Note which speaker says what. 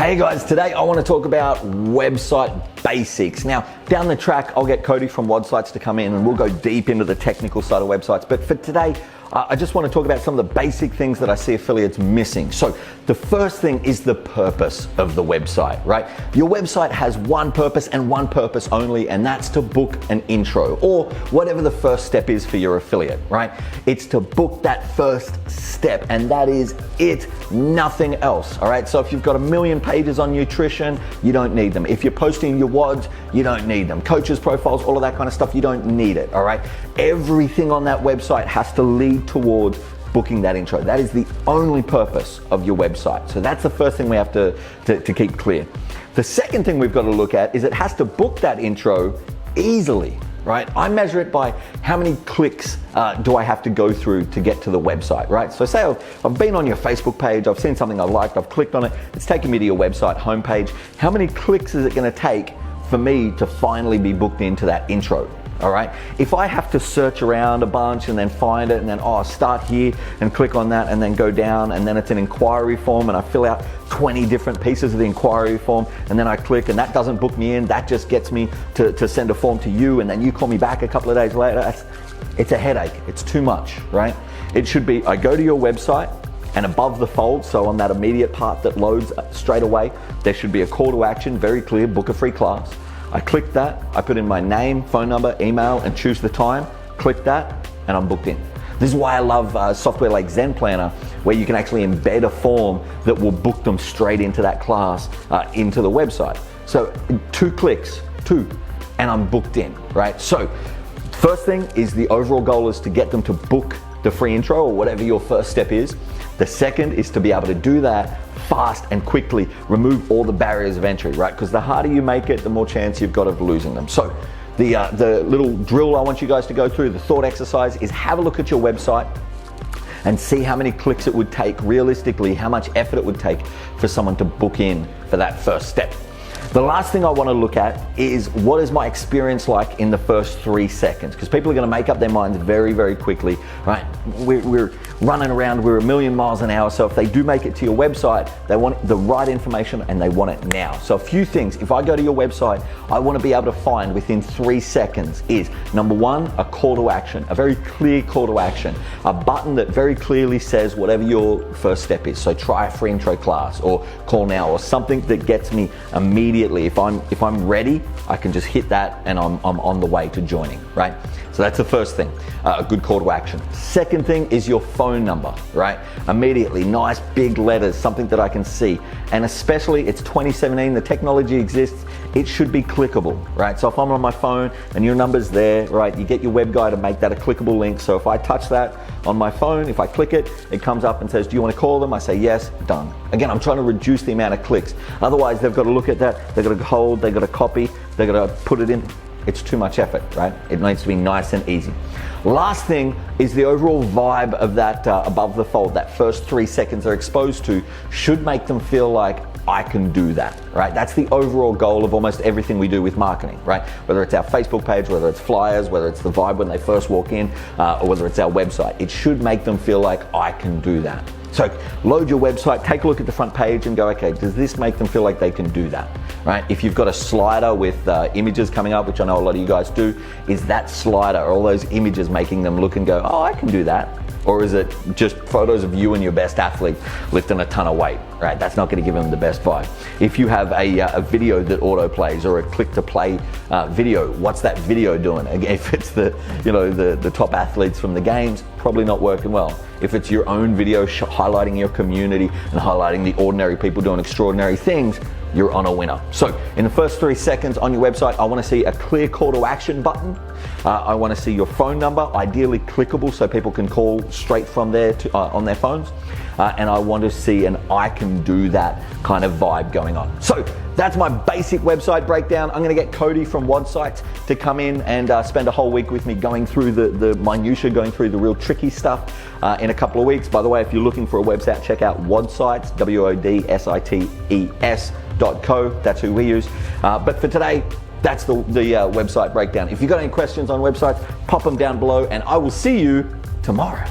Speaker 1: Hey guys, today I want to talk about website basics. Now, down the track, I'll get Cody from WODsites to come in and we'll go deep into the technical side of websites. But for today, I just want to talk about some of the basic things that I see affiliates missing. So the first thing is the purpose of the website, right? Your website has one purpose and one purpose only, and that's to book an intro or whatever the first step is for your affiliate, right? It's to book that first step, and that is it, nothing else, all right? So if you've got 1 million pages on nutrition, you don't need them. If you're posting your WODs, you don't need them. Coaches profiles, all of that kind of stuff, you don't need it, all right? Everything on that website has to lead towards booking that intro. That is the only purpose of your website. So that's the first thing we have to keep clear. The second thing we've got to look at is it has to book that intro easily, right? I measure it by how many clicks do I have to go through to get to the website, right? So say I've been on your Facebook page, I've seen something I liked, I've clicked on it, it's taken me to your website homepage. How many clicks is it going to take for me to finally be booked into that intro? All right. If I have to search around a bunch and then find it and then, start here and click on that and then go down and then it's an inquiry form and I fill out 20 different pieces of the inquiry form and then I click and that doesn't book me in, that just gets me to send a form to you and then you call me back a couple of days later. It's a headache. It's too much, right? It should be, I go to your website and above the fold, so on that immediate part that loads straight away, there should be a call to action, very clear, book a free class. I click that, I put in my name, phone number, email, and choose the time, click that, and I'm booked in. This is why I love software like Zen Planner, where you can actually embed a form that will book them straight into that class, into the website. So 2 clicks, and I'm booked in, right? So first thing is the overall goal is to get them to book the free intro or whatever your first step is. The second is to be able to do that fast and quickly, remove all the barriers of entry, right? Because the harder you make it, the more chance you've got of losing them. So the little drill I want you guys to go through, the thought exercise, is have a look at your website and see how many clicks it would take realistically, how much effort it would take for someone to book in for that first step. The last thing I want to look at is what is my experience like in the first 3 seconds, because people are going to make up their minds very, very quickly, right? We're running around, we're 1,000,000 miles an hour, so if they do make it to your website, they want the right information and they want it now. So a few things, if I go to your website, I want to be able to find within 3 seconds is, number 1, a call to action, a very clear call to action, a button that very clearly says whatever your first step is. So try a free intro class or call now or something that gets me immediately. If I'm ready, I can just hit that and I'm on the way to joining, right? So that's the first thing, a good call to action. Second thing is your phone number, right? Immediately, nice big letters, something that I can see. And especially, it's 2017, the technology exists, it should be clickable, right? So if I'm on my phone and your number's there, right, you get your web guy to make that a clickable link. So if I touch that on my phone, if I click it, it comes up and says, do you want to call them? I say yes, done. Again, I'm trying to reduce the amount of clicks. Otherwise, they've got to look at that, they've got to hold, they've got to copy, they've got to put it in. It's too much effort, right? It needs to be nice and easy. Last thing is the overall vibe of that above the fold, that first 3 seconds they're exposed to should make them feel like I can do that, right? That's the overall goal of almost everything we do with marketing, right? Whether it's our Facebook page, whether it's flyers, whether it's the vibe when they first walk in, or whether it's our website, it should make them feel like I can do that. So load your website, take a look at the front page and go, okay, does this make them feel like they can do that, right? If you've got a slider with images coming up, which I know a lot of you guys do, is that slider or all those images making them look and go, oh, I can do that? Or is it just photos of you and your best athlete lifting a ton of weight, right? That's not going to give them the best vibe. If you have a video that auto plays or a click to play video, what's that video doing? If it's the top athletes from the games, probably not working well. If it's your own video highlighting your community and highlighting the ordinary people doing extraordinary things, you're on a winner. So in the first 3 seconds on your website, I want to see a clear call to action button. I want to see your phone number, ideally clickable so people can call straight from there on their phones. And I want to see an I can do that kind of vibe going on. So that's my basic website breakdown. I'm going to get Cody from WODsites to come in and spend a whole week with me going through the minutia, going through the real tricky stuff in a couple of weeks. By the way, if you're looking for a website, check out WODsites, WODSITES.co. That's who we use. But for today, that's the website breakdown. If you've got any questions on websites, pop them down below and I will see you tomorrow.